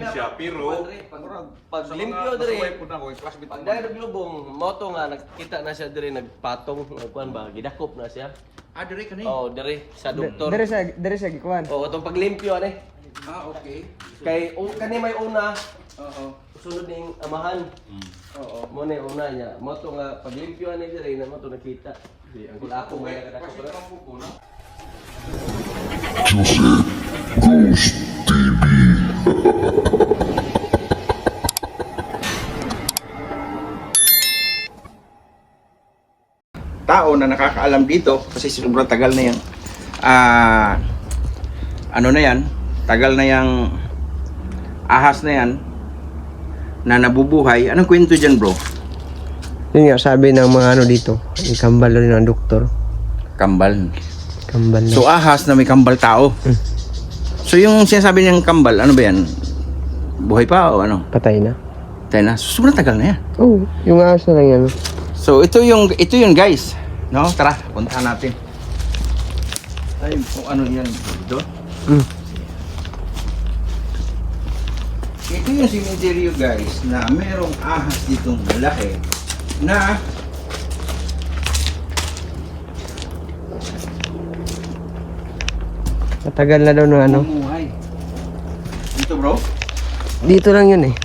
siya, pero pag limpyo dire. po na ko, classmate Pag dahil naglubong, moto nga nakita na siya dire nagpatong, kuan ba, gidakop na siya. dire ka Oh, dire sa doktor. Dire sa gikuan. Oh, itong paglimpyo ani. okay. Kay kani may una, Oo. sunod ning amahan. Oo. Mo ni una niya. Moto nga paglimpyo ani dire na moto nakita. Di ang ako nga nakadakop. Classmate po na. Tao na nakakaalam dito kasi sobrang tagal na yan. Ano na yan? Tagal na yang ahas na yan na nabubuhay. Anong kwento dyan, bro? Yun nga, sabi ng mga ano dito, yung kambal rin ng doktor. Kambal. Kambal na. So ahas na may kambal tao. Hmm. So yung sinasabi niyang kambal, ano ba yan? Buhay pa o ano? Patay na. Tayo na. So, sobrang tagal na yan. Oo, yung ahas na lang yan. So ito yung guys. No, tara, puntahan natin. Ay, kung ano yan dito. Mm. Ito yung cemetery guys na merong ahas ditong malaki na Matagal na daw na ano. bumuhay. Dito bro? Dito lang yun eh.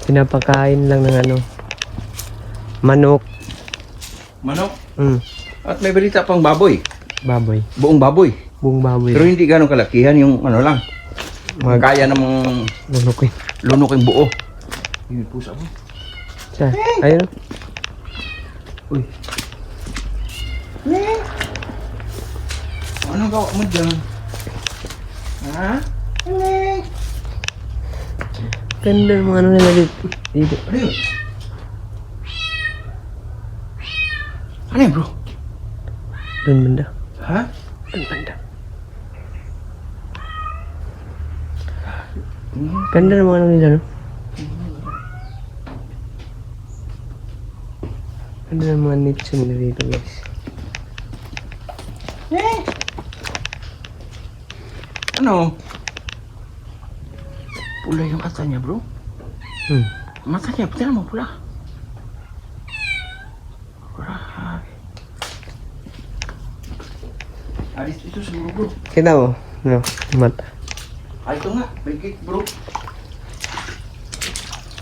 Pinapakain lang ng ano. Manok. Manok. Mm. At may balita pang baboy. Baboy. Buong baboy. Buong baboy. Pero hindi ganong kalakihan yung ano lang. Kaya namang Manok eh. lunukin buo. Yung pusa mo. Siya. Ayun. Uy. Anong gawa mo dyan? Ha? Ganda ng mga ano nila dito. Dito. Ano yun? Ano yun bro? Doon banda. Ha? Doon banda. Ganda ng mga ano nila no? Ganda ng mga niche nila dito guys. Ano? Pula yung mata niya bro. Mata niya, tingnan mo pula. Alright. Alis ito siguro bro. Kita mo? No? Mata. Ah, ito nga, may gate bro.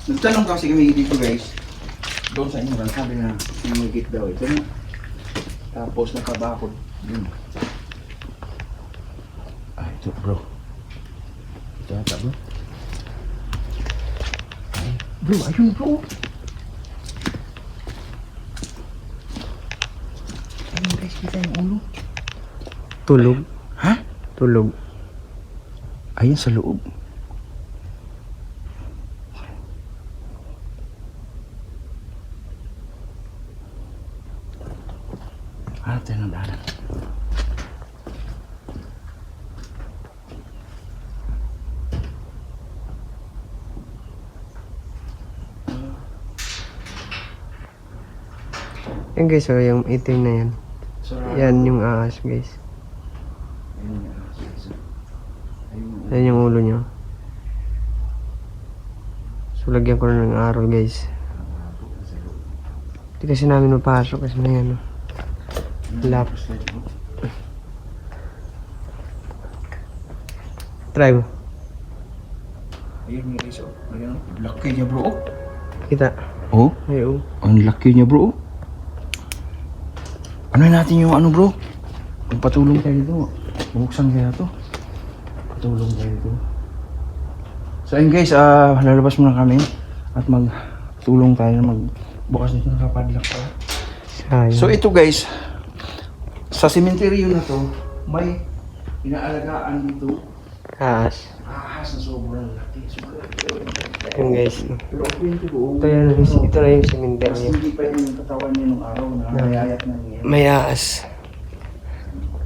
Nagtanong kasi kami dito guys. Doon sa inyo, sabi na may gate daw. Ito nga. Tapos nakabakod. Yun. Ah, ito bro. Ito ata bro. Ay, bro, ayun bro. Ayun guys, kita yung ulo. Tulog. Ha? Tulog. Ayun sa loob. Hanap tayo ng daanan. Yan guys, so yung itim na yan. Yan yung ahas guys. Yan yung ulo niya. So lagyan ko na ng araw guys. Hindi kasi namin mapasok kasi na yan. No? Lap. Try mo. Ayun nga guys, oh. Ayun, laki niya bro. Kita. Oh, Ay, oh. ang laki niya bro. Ano natin yung ano bro? Magpatulong tayo dito. Bubuksan kaya to. Patulong tayo dito. So ayun guys, lalabas muna kami at magtulong tayo na magbukas nito nakapadlock pa. Sayang. So ito guys, sa sementeryo na to, may inaalagaan dito Ahas. ahas na sobrang laki. Yung guys. Pero okay ito bro. Ito na yung Mas cemetery. hindi pa yung katawan niya nung araw na nayayat na niya. May ahas.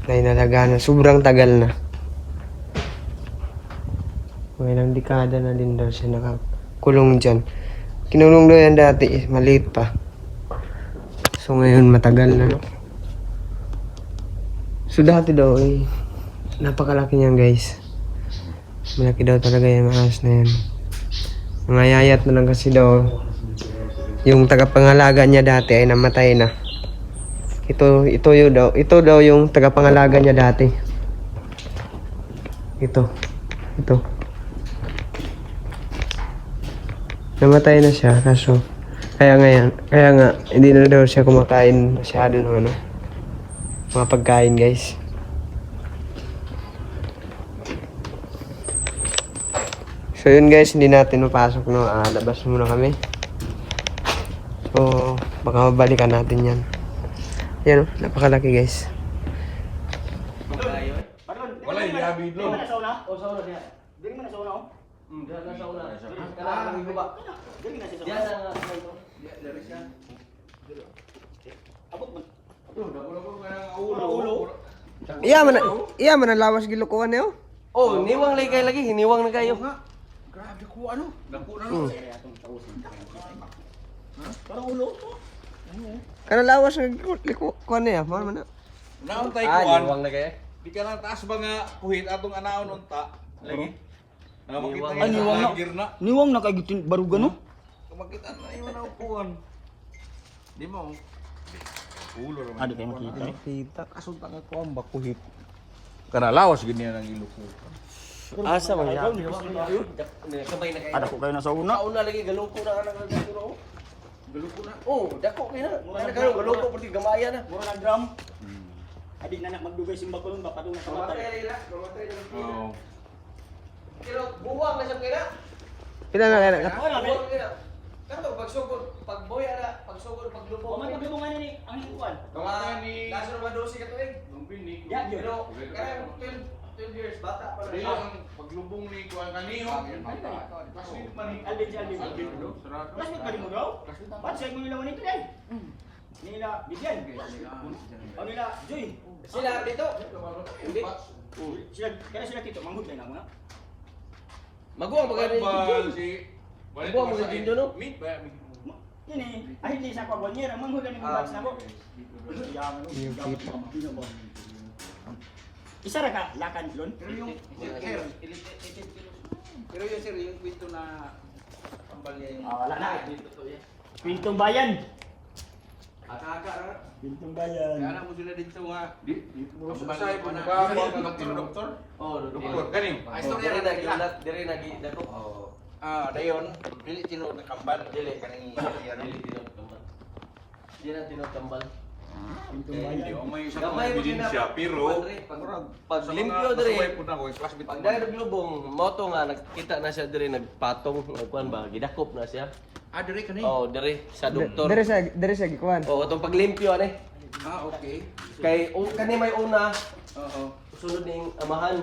Na inalagaan na. Sobrang tagal na. May ilang dekada na din daw siya nakakulong dyan. Kinulong daw yan dati, maliit pa. So ngayon matagal na. No? So dati daw Napakalaki niyan guys. Malaki daw talaga yung ahas na yan. Nangayayat na lang kasi daw. Yung tagapangalaga niya dati ay namatay na. Ito daw yung tagapangalaga niya dati. Ito. Namatay na siya kaso kaya nga hindi na daw siya kumakain masyado ng mga pagkain guys. So yun guys, hindi natin mapasok no, labas muna kami. So baka mabalikan natin yan. Yan napakalaki guys. Wala yung gabi doon. Sa una? O sa una niya? Dili man na sa una o? Diyan na sa una. Kailangan kami baba. Dili na siya sa Diyan una. na nga. Dari siya. Abot man. Ulo. Iya man ang lawas gilukuan niyo. Oh, niwang lagi kayo lagi. Hiniwang na kayo. Grabe ko ano? Dako na Parang ulo. Kana lawas gilukuan niya, mo man na. Naon tay Ah, kuan. niwang na kayo. Di ka na taas ba nga kuhit atong anaon unta. Lagi. Na makita Niwang. niya niwang na. lagir na. Niwang na kay gitin barugan no? Kung makita na iwan na upuan. Di mo. Ulo ra man. Adi kay makita. Kita. Kasunta nga kuan ba kuhit. Kana lawas ganyan ang iluko. Asa man ya? Kamay na kayo. Ada ko kayo na sa una. Una lagi galoko na anak ng siguro. Galoko na. Oh, dako kayo na. Ano kayo galoko pati gamaya na. Mura na drum. Adi na magdugay simbag ko ba padung na sa mata. Mamatay na. Oo. Pero buwang na sa kaya. Pila na kaya Wala na. Buwang na. Kato pagsugod, pagboy ana, pagsugod O paglubong. man paglubungan ni ang hikuan. Mga kaso naman dosi ka tuig. Ya, yun. Pero kaya 12 years bata pa Dili na. ang paglubong ni kuan kaniho. Kasi man ni Alvin si Alvin. Classmate ba ni mo daw? Ba't siya mo nila manito day? Nila Bigyan. O nila Joy. Sila dito. Hindi. Sila tito manghud na mo na. Maguwang ba kayo Bal si Buwan mo sa Jindo, no? Meet ba? Ini, ay hindi sa kwabonyera, manghud na ni batch na ko. Isa ra ka lakan lon. Pero yung sir, yung kwento na pambal niya yung... Wala na. Pintong bayan. Aka-aka na. Pintong bayan. Kaya na mo sila dito nga. Masay po na doktor. Oh, Doktor kanim. Ah, Dire na gilat, dire na gidako. Ah, dayon, dili tinuod na kambal. Dili kanang Dili tinod tambal. Di na tinod tambal. Pintong Hindi bayan. o may isa Gamay kong mo din na. ebidensya pero Pag sa limpyo mga kasabay dire. po na ko, classmate Pag ko dahil man. naglubong, moto nga nakita na siya dire nagpatong, nagkuan ba, gidakop na siya. Ah, dire ka na Oh, dire sa doktor. Dire sa gikuan. Oh, atong paglimpyo ani. Ah, okay. Kay kani may una, Oo. sunod ning amahan.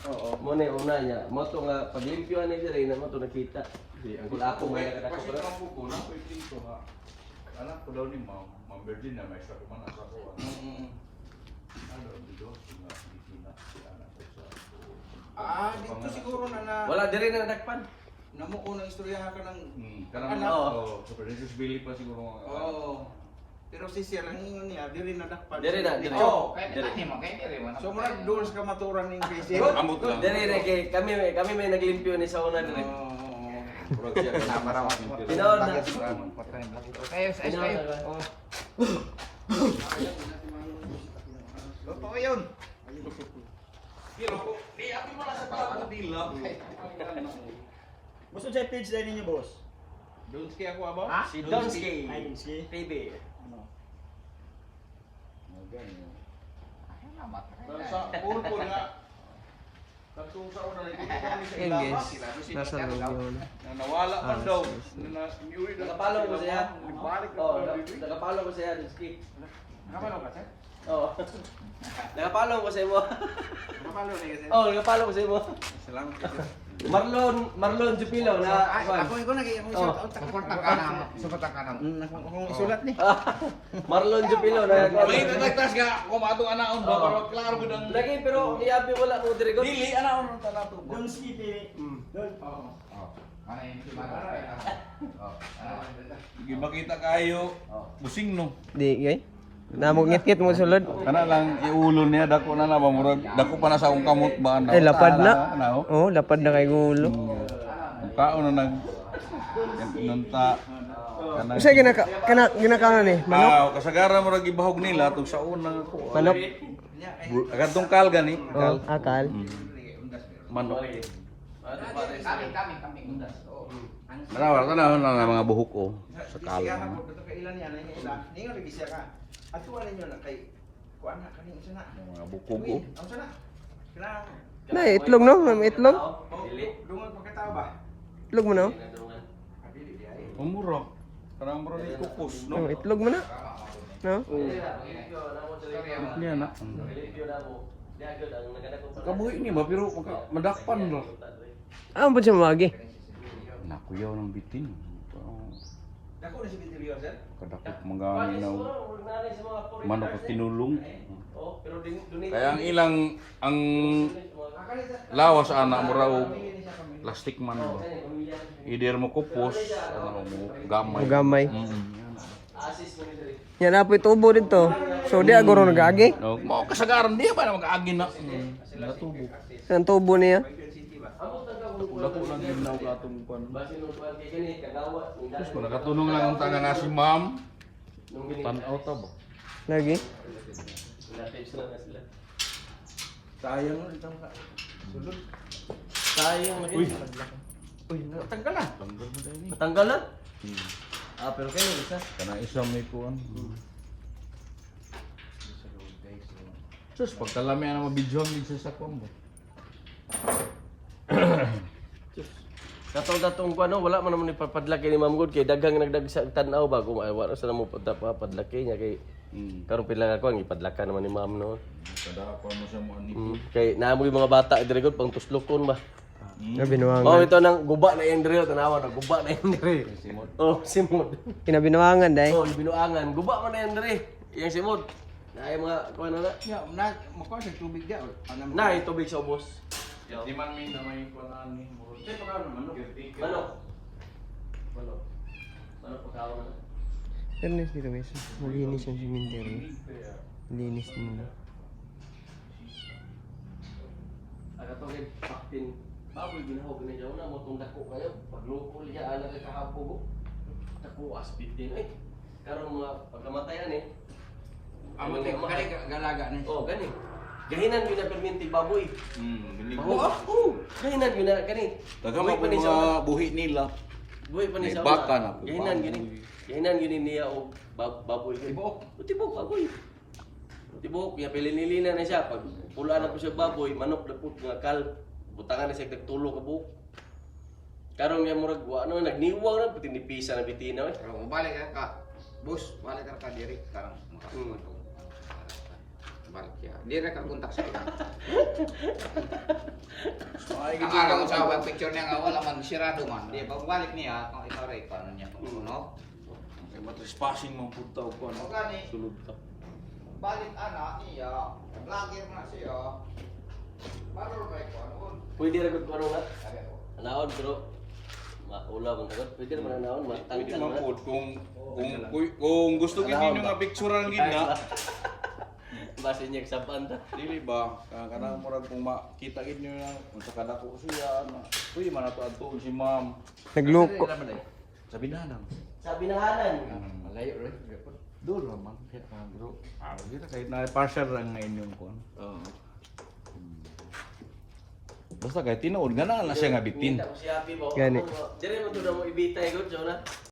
Oo. Mo na yung una niya. Mo to nga paglimpyo ani dire na mo to nakita. Di ang ako may nakadako Kasi pa. ang buko na ko dito ha. Anak ko daw ni Ma'am Virgin na may sa kuman sa ko. Ano dito sila Pilipina sila na ko sa. Ah, dito siguro na Wala dire na nadakpan. namuko ng istorya ka ng... Kanang Anak. oh, Super Jesus Billy pa siguro mga. Oo. Pero si Sir, ang ingon niya, diri na dakpan. Dire na, dire. Oo. Dire. So, murag doon sa kamaturan ng kay Sir. Amot lang. Dire na kay kami may naglimpyo ni sa una dire. Murag siya ka Tinood na. Kayo, Oh. Totoo yun. Pero di ako mo na sa pala dila. Gusto sa page din ninyo, boss? Donski ako aba? Ha? Si Donsky. Ay, Donsky. TV. Sa puro ko nga. Katong sa una nagkukuha ni sa Yan ilama. guys. Nasa loob yun. Na nawala man daw. Na niuwi na. Nakapalo ko siya. Balik na Oh, daw dito. nakapalo ko siya Donsky. Nakapalo ka, Sir? Oh. Nakapalo ko sa imo. Nakapalo na kasi. Oh, nakapalo ko sa imo. Salamat kayo. Marlon Jupilo na Ako Oh. Suporta ka na. Akong isulat ni. Marlon Jupilo na May tatagtas nga kung atong anaon ba para klaro gud ang lagi pero niabi wala mo dire god. dili anaon ang tanato. Donsky TV. Don. Sige makita kayo. Busing no. Di gay. Namog ngit-ngit mo sulod. Kana lang iulo niya dako na na mamurag dako pa na sa akong kamot ba na. Ay lapad na. Na. Oh, lapad na kay gulo. Kaon na nag nunta. Usa ginakaano ni? Manok. Kasagaran mo rag ibahog nila tug sa unang ko. Manok. Agadtong kal gani. Oh, akal. Manok. Manawar na mga buhok ko sa kal. Mga bukog ko. Na itlog no, may itlog. Itlog mo no? Umuro. Karang muro ni kupos Oh, no. itlog mo na. No? Niya na. Kabuhi ni ba pero madakpan ra. Ah, mo siya magi. Nakuyaw ng bitin. Dako na si bitin sir. Kadakop mga minaw. Manok ka tinulong. Kaya ang ilang ang lawas anak mo raw plastic man ba. Ider mo kupos, ano mo gamay. Gamay. Yan. Yan na po itubo dito. So di agoro nagagi. No, mo kasagaran di ba na mag-agi na. Natubo. Ang tubo niya. Dako lang ginaw ka atong kon. Tapos kung nakatunong lang ang tanga nga si ma'am. Tan-out ta ba? Lagi. Sayang no itang ka. Sulod. Sayang lagi. Uy, natanggal na. Tanggal mo dahil ni. Matanggal na? Ah, pero kayo isa. Kana isang may kuan. Sus, pagkalami na mabidyohan din siya sa combo. Katong ko ano, wala man naman ipapadlaki ni Ma'am God kay daghang nagdag sa tanaw ba kung wala sa namo padlaki niya kay karon pila ako ang ipadlaka naman ni Ma'am no. Kada pa mo siya mo ani. Kay naamo yung mga bata dire God pang tuslokon ba. Na binuwangan. Oh, ito nang guba na yung dire tanawa na guba na yung dire. Oh, simod. Kinabinuwangan dai. Oh, binuangan, guba man na yung dire. Yang simod. Na ay mga kuan na. Ya, na mako sa tubig dia. Na ay tubig sa ubos. Di man may na may kuan ni. Say pa ka manok. Manok. Manok. Manok pagkaon na. Fairness dito guys. Malinis yung cemetery. Malinis nila. Aga to kay paktin. Baboy ginahog ni jaw na mo tong dako kayo. Pagloko liya ana kay kahapog. Dako asbit din ay. Karon mga pagkamatayan eh. Amo te kani galaga ni. Oh, gani. Gahinan gyud na perminti baboy. Gini Oh, gahinan gyud na kani. Tagama Buhi pa ni sa mga buhi nila. buhi pa ni May sa baka na po, Gahinan baboy. gyud. Gahinan gyud niya og baboy. Tibok. Tibok baboy. Tibok ya pilinilina na siya pag pula na po siya baboy, manok na po nga kal. Butangan na siya tagtulo ka buhok. Karon nga murag wa ano nagniwaw na pati ni pisa na bitina eh. Pero balik ka. Bus, balik ka diri karang makakuha. Balik ya. Diri ka kontak sa iya. Ay Ang araw sa web picture niya nga wala man sirado man. Di pagbalik niya kung ikaw ray paano niya kung no. kay matrespassing man pud taw ko. O gani, Sulod ka. balik ana iya. Vlogger na siya. Maror ba ko ano? Pwede ra gud ano nga. Sabi ko. Naon pero maula man tagod. Pwede naman naon Pwede matanggal man man. pud kung gusto gid ninyo nga picturean gid na. Base niya sa banda. Dili ba? Kana murag kung makita gid niyo na kung sa kadako siya na. Uy, man ato adto si ma'am. Nagloko. Sa binanang. Sa binahanan. Malayo rin. Doon naman. Bro. Kita kahit na partial lang na inyong kuan. Oo. Basta kahit tinuod nga na siya nga bitin. Kita ko si Happy ba? Gani. Dire mo to na mo ibitay gud so na.